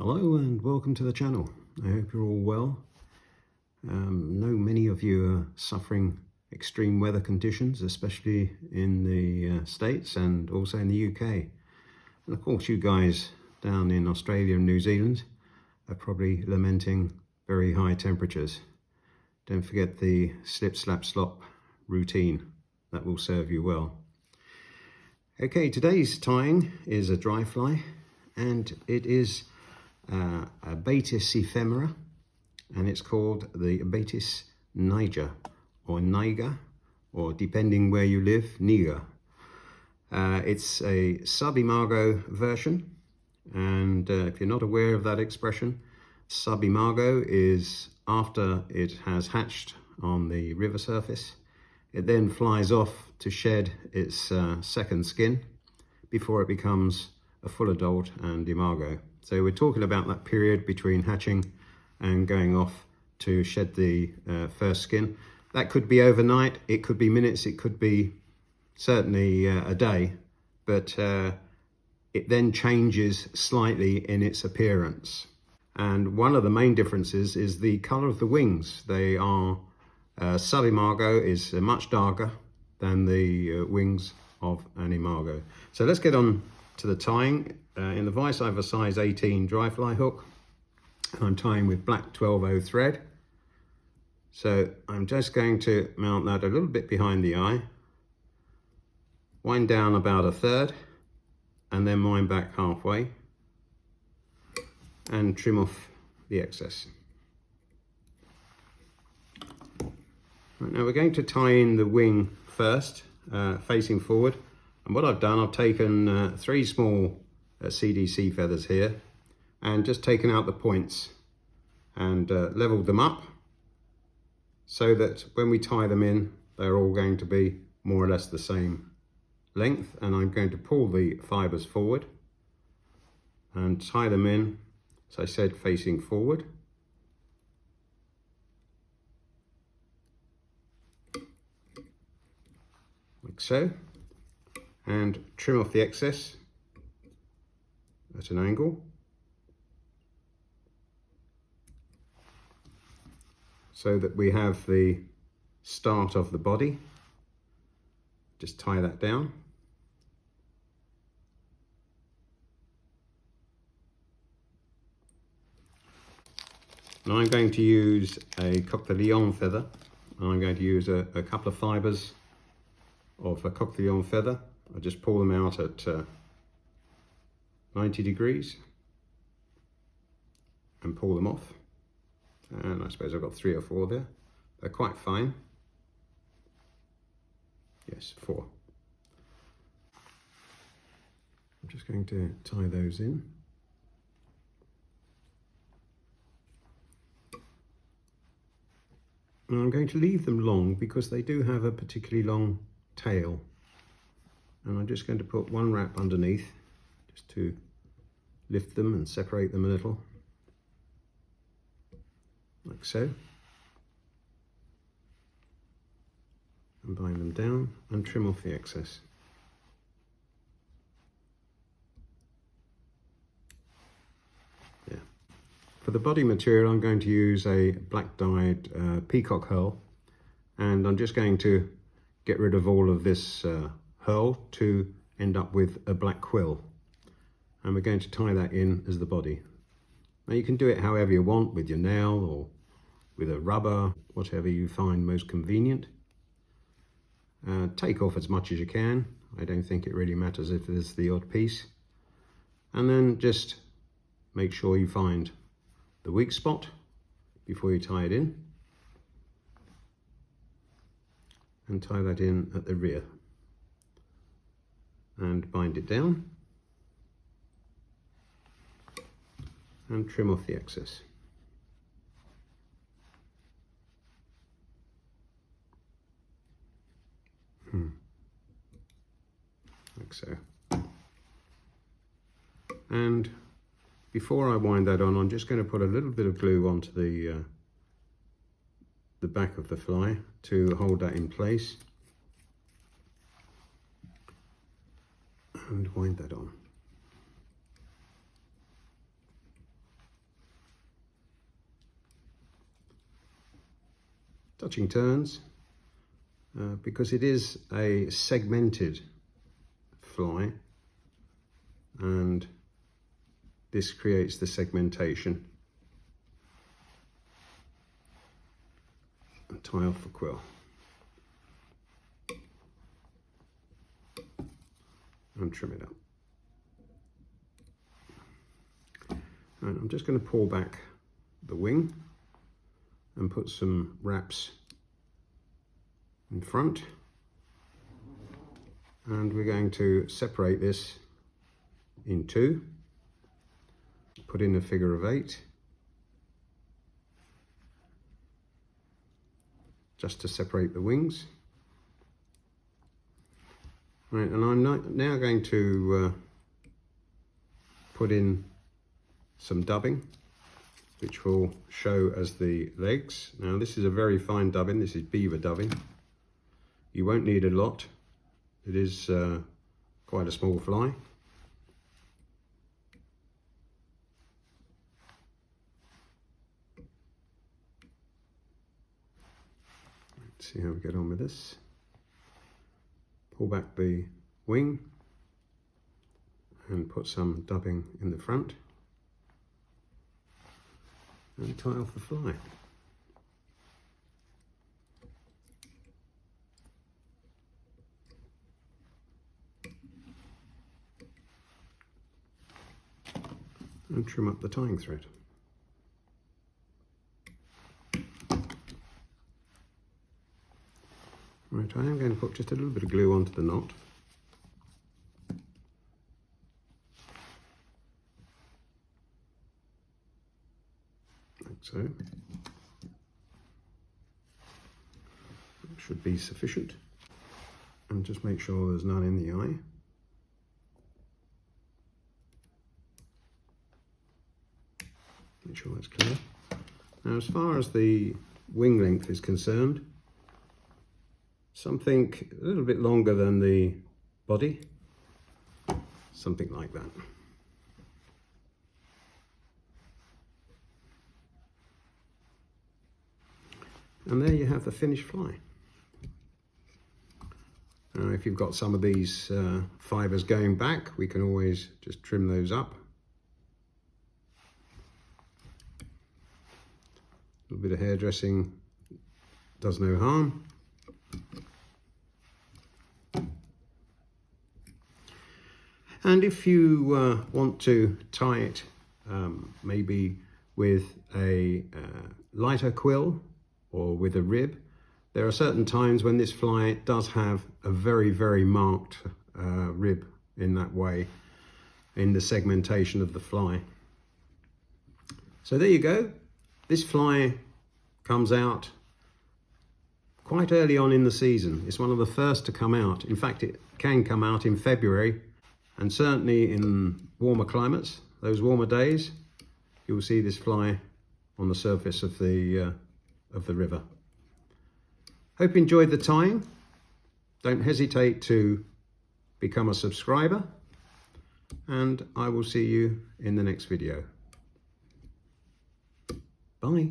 Hello and welcome to the channel. I hope you're all well. I know many of you are suffering extreme weather conditions, especially in the States and also in the UK. And of course you guys down in Australia and New Zealand are probably lamenting very high temperatures. Don't forget the slip, slap, slop routine. That will serve you well. Okay, today's tying is a dry fly, and it is a Baetis ephemera, and it's called the Baetis Níger, or Niger, or depending where you live, Niger. It's a Subimago version, and if you're not aware of that expression, Subimago is after it has hatched on the river surface. It then flies off to shed its second skin before it becomes a full adult and imago. So we're talking about that period between hatching and going off to shed the first skin. That could be overnight, it could be minutes, it could be certainly a day, but it then changes slightly in its appearance. And one of the main differences is the color of the wings. They are, Subimago is much darker than the wings of an imago. So let's get on to the tying. In the vise I have a size 18 dry fly hook, and I'm tying with black 12/0 thread. So I'm just going to mount that a little bit behind the eye, wind down about a third, and then wind back halfway and trim off the excess. Right, now we're going to tie in the wing first, facing forward. And what I've done, I've taken 3 small CDC feathers here and just taken out the points and leveled them up so that when we tie them in, they're all going to be more or less the same length. And I'm going to pull the fibers forward and tie them in, as I said, facing forward. Like so. And trim off the excess at an angle. So that we have the start of the body. Just tie that down. Now I'm going to use a coq de lion feather. And I'm going to use a couple of fibers of a coq de lion feather. I just pull them out at 90 degrees and pull them off. And I suppose I've got 3 or 4 there. They're quite fine. Yes, 4. I'm just going to tie those in. And I'm going to leave them long because they do have a particularly long tail. And I'm just going to put 1 wrap underneath just to lift them and separate them a little, like so, and bind them down and trim off the excess. Yeah. For the body material, I'm going to use a black dyed peacock herl, and I'm just going to get rid of all of this herl to end up with a black quill, and we're going to tie that in as the body. Now you can do it however you want, with your nail or with a rubber, whatever you find most convenient. Take off as much as you can. I don't think it really matters if there's the odd piece, and then just make sure you find the weak spot before you tie it in, and tie that in at the rear and bind it down and trim off the excess. Like so. And before I wind that on, I'm just going to put a little bit of glue onto the back of the fly to hold that in place, and wind that on. touching turns because it is a segmented fly, and this creates the segmentation. And tie off the quill. And trim it up. And I'm just going to pull back the wing and put some wraps in front, and we're going to separate this in two, put in a figure of 8 just to separate the wings. Right, and I'm now going to put in some dubbing, which will show as the legs. Now this is a very fine dubbing, this is beaver dubbing. You won't need a lot, it is quite a small fly. Let's see how we get on with this. Pull back the wing and put some dubbing in the front and tie off the fly. And trim up the tying thread. Right, I am going to put just a little bit of glue onto the knot. Like so. That should be sufficient. And just make sure there's none in the eye. Make sure that's clear. Now, as far as the wing length is concerned, something a little bit longer than the body, something like that. And there you have the finished fly. Now, if you've got some of these fibres going back, we can always just trim those up. A little bit of hairdressing does no harm. And if you want to tie it maybe with a lighter quill or with a rib, there are certain times when this fly does have a very, very marked rib in that way, in the segmentation of the fly. So there you go. This fly comes out quite early on in the season. It's one of the first to come out. In fact, it can come out in February, and certainly in warmer climates, those warmer days, you'll see this fly on the surface of the river. Hope you enjoyed the tying. Don't hesitate to become a subscriber, and I will see you in the next video. Bye.